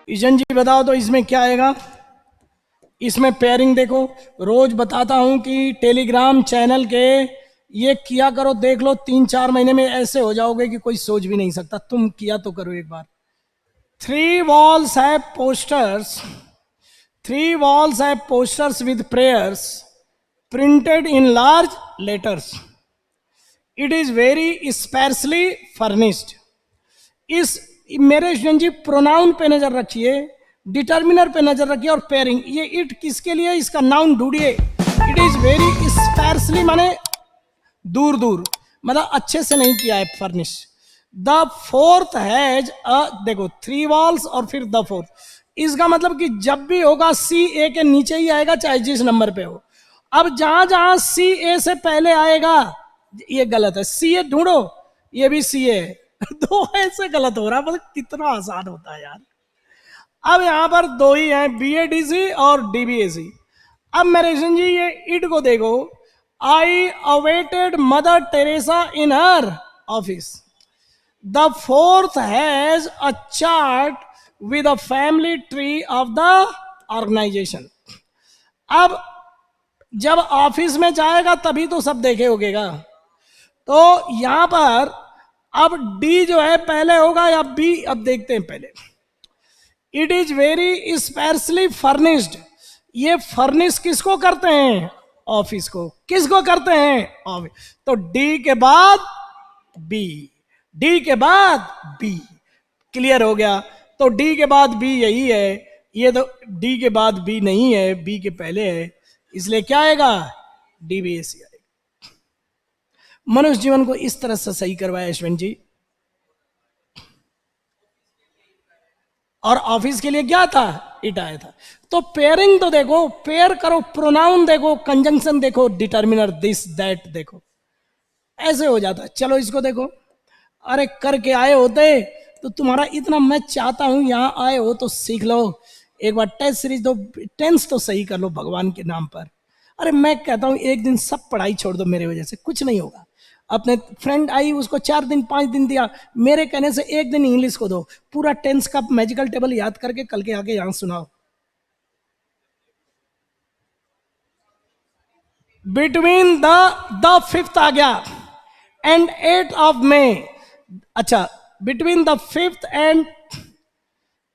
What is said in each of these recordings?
Engine जी बताओ तो इसमें क्या आएगा? इसमें पेयरिंग देखो, रोज बताता हूं कि टेलीग्राम चैनल के ये किया करो, देख लो 3-4 महीने में ऐसे हो जाओगे कि कोई सोच भी नहीं सकता। तुम किया तो करो एक बार। 3 walls have posters. 3 walls have posters with prayers printed in large letters. It is very sparsely furnished. इस मेरे स्टूडेंट जी प्रोनाउन पे नजर रखिए, डिटर्मिनर पे नजर रखिए और पेयरिंग। ये इट किसके लिए? इसका नाउन ढूंढिए। इट इज वेरी स्पैर्सली माने दूर दूर, मतलब अच्छे से नहीं किया है फर्निश। द फोर्थ हैज देखो 3 walls और फिर द फोर्थ, इसका मतलब कि जब भी होगा सी ए के नीचे ही आएगा चाहे जिस नंबर पे हो। अब जहां जहां सी ए से पहले आएगा ये गलत है, सी ए ढूंढो, ये भी सी ए दो ऐसे गलत हो रहा है, मतलब कितना आसान होता है यार। अब यहां पर दो ही हैं, बी ए डी सी और डी बी ए सी। अब मेरे जी ये इट को देखो, I awaited Mother Teresa in her office. The fourth has a chart with a family tree of the organisation. अब जब ऑफिस में जाएगा तभी तो सब देखे होगेगा, तो यहां पर अब डी जो है पहले होगा या बी? अब देखते हैं पहले। It is very specially furnished, ये फर्निश किसको करते हैं? ऑफिस को। किसको करते हैं? ऑफिस। तो डी के बाद बी, डी के बाद बी, क्लियर हो गया। तो डी के बाद बी यही है, ये तो डी के बाद बी नहीं है, बी के पहले है, इसलिए क्या आएगा? डीबीएसी आएगा। मनुष्य जीवन को इस तरह से सही करवाया यशवंत जी। और ऑफिस के लिए क्या था? इट आया था। तो पेयरिंग तो देखो, पेयर करो, प्रोनाउन देखो, कंजंक्शन देखो, डिटर्मिनर दिस दैट देखो, ऐसे हो जाता है। चलो इसको देखो, अरे करके आए होते तो तुम्हारा इतना मैं चाहता हूं यहां आए हो तो सीख लो एक बार, टेस्ट सीरीज दो, टेंस तो सही कर लो भगवान के नाम पर। अरे मैं कहता हूं एक दिन सब पढ़ाई छोड़ दो, मेरे वजह से कुछ नहीं होगा। अपने फ्रेंड आई, उसको 4 दिन 5 दिन दिया, मेरे कहने से एक दिन इंग्लिश को दो, पूरा टेंस का मैजिकल टेबल याद करके कल के आगे यहां सुनाओ। बिटवीन द फिफ्थ आ गया एंड 8 मई। अच्छा, बिटवीन द फिफ्थ एंड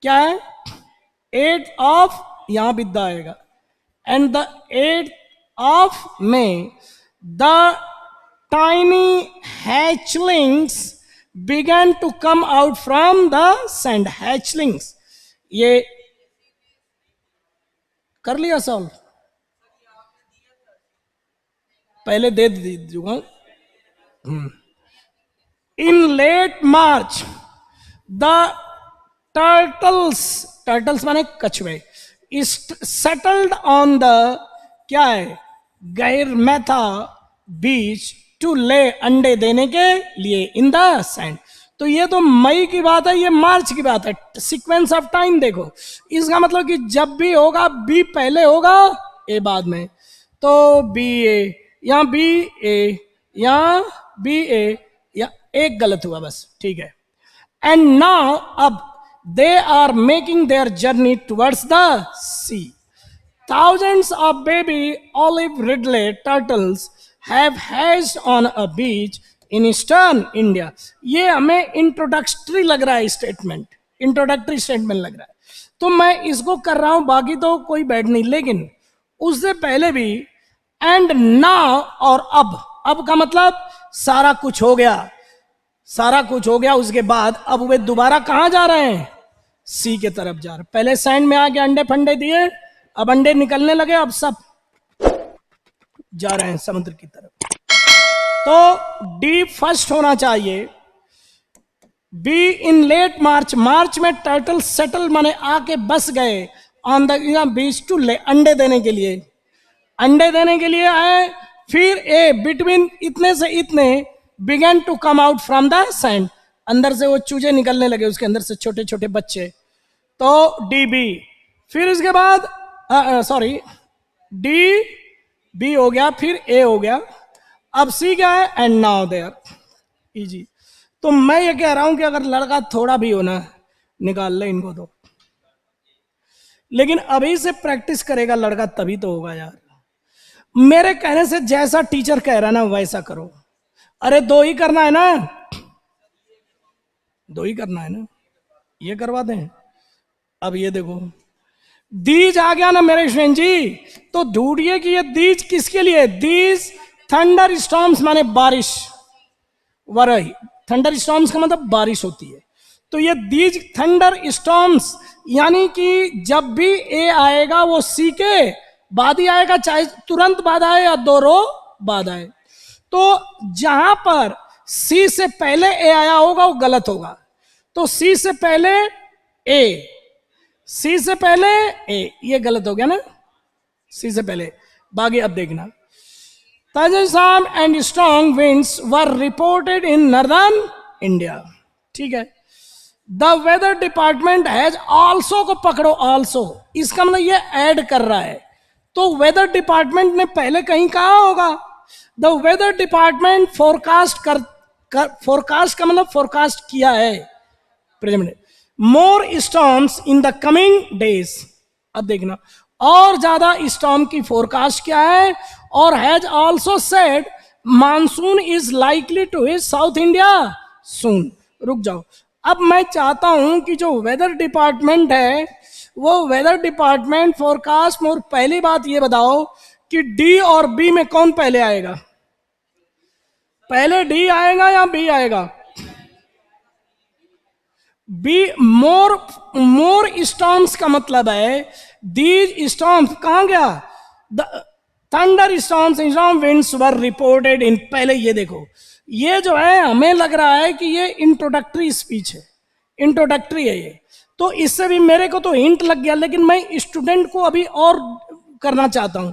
क्या है? 8 यहां विद्या आएगा, and the 8 May the tiny hatchlings began to come out from the sand. Hatchlings ये कर लिया सॉल्व, पहले दे दूंगा। In late March the turtles माने कछुए, सेटल्ड ऑन द क्या है? गैरमेथा बीच टू ले, अंडे देने के लिए, इन द सैंड। तो ये तो मई की बात है, ये मार्च की बात है। सीक्वेंस ऑफ टाइम देखो, इसका मतलब कि जब भी होगा बी पहले होगा ए बाद में। तो बी ए, यहां बी ए, यहां बी ए, या एक गलत हुआ बस, ठीक है। एंड नाउ अब they are making their journey towards the sea. Thousands of baby olive ridley turtles have hatched on a beach in eastern India. ये हमें इंट्रोडक्टरी लग रहा है स्टेटमेंट, इंट्रोडक्टरी स्टेटमेंट लग रहा है, तो मैं इसको कर रहा हूं, बाकी तो कोई बैठ नहीं। लेकिन उससे पहले भी एंड नाउ और अब का मतलब सारा कुछ हो गया, सारा कुछ हो गया। उसके बाद अब वे दोबारा कहां जा रहे हैं? सी के तरफ जा रहे हैं। पहले सैंड में आके अंडे फंडे दिए, अब अंडे निकलने लगे, अब सब जा रहे हैं समुद्र की तरफ। तो डी फर्स्ट होना चाहिए। बी इन लेट मार्च, मार्च में टर्टल सेटल माने आके बस गए ऑन द बीच टू ले, अंडे देने के लिए, अंडे देने के लिए आए। फिर ए बिटवीन इतने से इतने began to come out from the sand, अंदर से वो चूजे निकलने लगे, उसके अंदर से छोटे छोटे बच्चे, तो डी बी। फिर इसके बाद सॉरी डी बी हो गया, फिर ए हो गया, अब सी क्या है? And now there easy. तो मैं ये कह रहा हूं कि अगर लड़का थोड़ा भी हो ना, निकाल ले इनको, तो लेकिन अभी से प्रैक्टिस करेगा लड़का तभी तो होगा यार। मेरे कहने से जैसा टीचर कह रहा है ना वैसा करो। अरे दो ही करना है ना, दो ही करना है ना, ये करवा दें। अब ये देखो दीज आ गया ना मेरे फ्रेंड जी, तो ढूंढिए कि ये दीज किसके लिए। दीज थंडर स्टॉर्म्स माने बारिश, वरही थंडर स्टॉर्म्स का मतलब बारिश होती है। तो ये दीज थंडर स्टॉर्म्स यानी कि जब भी ए आएगा वो सी के बाद ही आएगा, चाहे तुरंत बाद आए या दो रो बाद आए। तो जहां पर सी से पहले ए आया होगा वो गलत होगा। तो सी से पहले ए, सी से पहले ए, ये गलत हो गया ना, सी से पहले। बाकी अब देखना, thunderstorm and strong winds were reported in northern India। ठीक है। The weather department has also को पकड़ो, ऑल्सो इसका मतलब ये ऐड कर रहा है। तो वेदर डिपार्टमेंट ने पहले कहीं कहा होगा। The weather department forecast forecast का मतलब फोरकास्ट किया है present. More storms in the coming days. अब देखना और ज्यादा स्टॉर्म की फोरकास्ट क्या है। और has also said monsoon is likely to hit south India soon. रुक जाओ, अब मैं चाहता हूं कि जो वेदर डिपार्टमेंट है वो वेदर डिपार्टमेंट फोरकास्ट में, और पहली बात ये बताओ कि डी और बी में कौन पहले आएगा। पहले डी आएगा या बी आएगा। बी। मोर मोर स्टॉर्म्स का मतलब है दीज स्टॉर्म्स कहां गया। Thunder storms and winds were reported in. पहले ये देखो, ये जो है हमें लग रहा है कि ये इंट्रोडक्टरी स्पीच है, इंट्रोडक्टरी है ये, तो इससे भी मेरे को तो हिंट लग गया। लेकिन मैं स्टूडेंट को अभी और करना चाहता हूं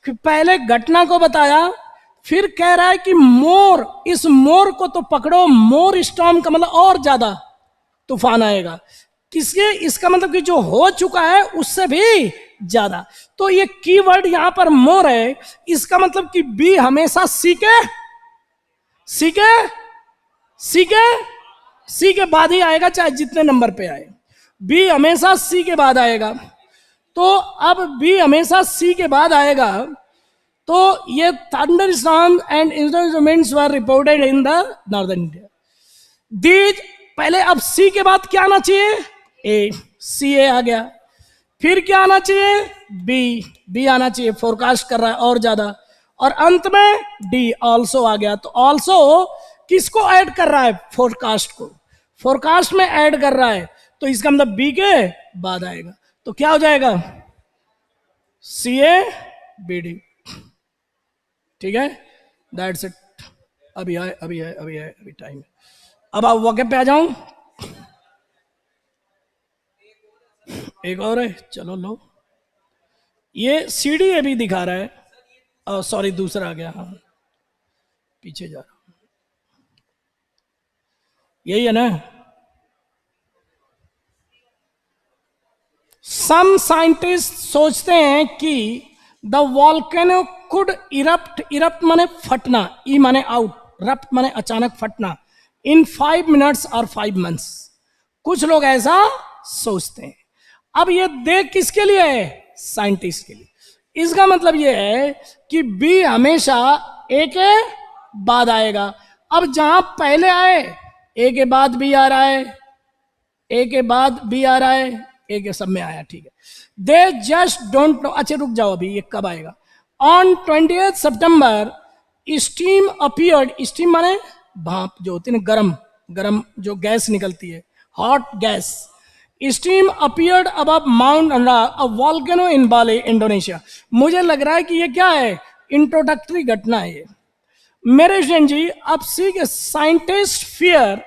कि पहले घटना को बताया, फिर कह रहा है कि मोर, इस मोर को तो पकड़ो। मोर स्टॉर्म का मतलब और ज्यादा तूफान आएगा। किसके, इसका मतलब कि जो हो चुका है उससे भी ज्यादा। तो ये कीवर्ड यहां पर मोर है, इसका मतलब कि बी हमेशा सी के सी के बाद ही आएगा, चाहे जितने नंबर पे आए। बी हमेशा सी के बाद आएगा। तो अब बी हमेशा सी के बाद आएगा। तो ये thunder storm and instruments were reported in the northern India. These पहले, अब सी के बाद क्या आना चाहिए, ए, सी ए आ गया। फिर क्या आना चाहिए, बी, बी आना चाहिए, फोरकास्ट कर रहा है और ज्यादा। और अंत में डी ऑल्सो आ गया। तो ऑल्सो किसको ऐड कर रहा है, फोरकास्ट को, फोरकास्ट में ऐड कर रहा है। तो इसका मतलब बी के बाद आएगा। तो क्या हो जाएगा, सी ए बी डी। ठीक है, दैट्स इट। अभी है, अभी है, अभी है, अभी टाइम है। अब आप वाकई पे आ जाऊं, एक और है, चलो लो। ये सीडी अभी दिखा रहा है, सॉरी दूसरा आ गया, हाँ पीछे जा रहा हूं, यही है ना। सम साइंटिस्ट सोचते हैं कि the volcano could erupt, erupt माने फटना, ई माने आउट, रप्ट माने अचानक फटना, इन 5 मिनट्स और 5 मंथ्स। कुछ लोग ऐसा सोचते हैं। अब ये देख किसके लिए है, साइंटिस्ट के लिए। इसका मतलब ये है कि बी हमेशा ए के बाद आएगा। अब जहां पहले आए, ए के बाद बी आ रहा है, ए के बाद बी आ रहा है, ए के सब में आया, ठीक है। They just don't know. अच्छा रुक जाओ, अभी ये कब आएगा। On 20 September steam appeared, steam माने भाप जो होती है ना, गरम गरम जो गैस निकलती है, hot gas. Steam appeared above mount a volcano in Bali, Indonesia. मुझे लग रहा है कि ये क्या है, इंट्रोडक्टरी घटना है ये मेरे फ्रेंड जी। अब सी के साइंटिस्ट फियर,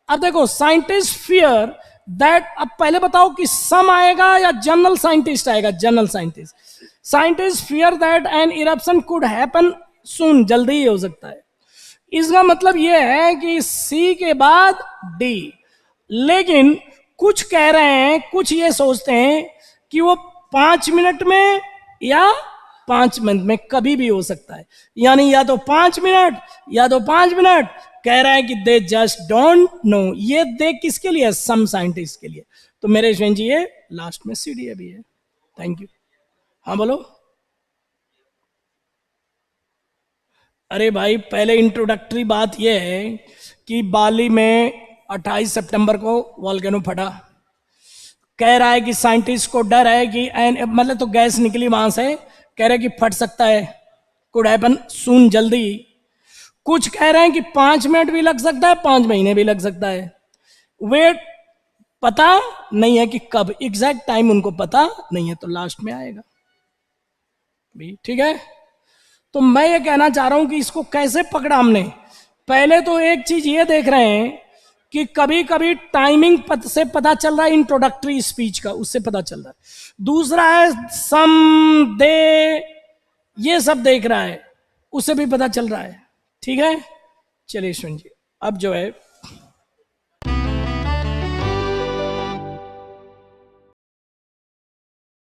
अब देखो साइंटिस्ट फियर दैट, अब पहले बताओ कि सम आएगा या जनरल साइंटिस्ट आएगा, general scientist. Scientist fear that an eruption could happen soon, जल्दी ही हो सकता है। इसका मतलब यह है कि सी के बाद डी। लेकिन कुछ कह रहे हैं, कुछ ये सोचते हैं कि वो 5 मिनट में या 5 मिनट में कभी भी हो सकता है। यानी या तो 5 मिनट या तो 5 मिनट। कह रहा है कि दे जस्ट डोंट नो। ये दे किसके लिए, सम साइंटिस्ट के लिए। तो मेरे फ्रेंड जी ये लास्ट में सीडी भी है। Thank you. हाँ बोलो। अरे भाई पहले इंट्रोडक्टरी बात यह है कि बाली में 28 सितंबर को वॉल्केनो फटा। कह रहा है कि साइंटिस्ट को डर है कि मतलब तो गैस निकली वहां से, कह रहे कि फट सकता है, कुड हैपन सून, जल्दी। कुछ कह रहे हैं कि 5 मिनट भी लग सकता है, 5 महीने भी लग सकता है। वेट पता नहीं है कि कब, एग्जैक्ट टाइम उनको पता नहीं है, तो लास्ट में आएगा भी। ठीक है, तो मैं ये कहना चाह रहा हूं कि इसको कैसे पकड़ा हमने। पहले तो एक चीज ये देख रहे हैं कि कभी कभी टाइमिंग से पता चल रहा है, इंट्रोडक्टरी स्पीच का उससे पता चल रहा है। दूसरा है सम दे, ये सब देख रहा है, उससे भी पता चल रहा है। ठीक है, चलिए सुनिए अब जो है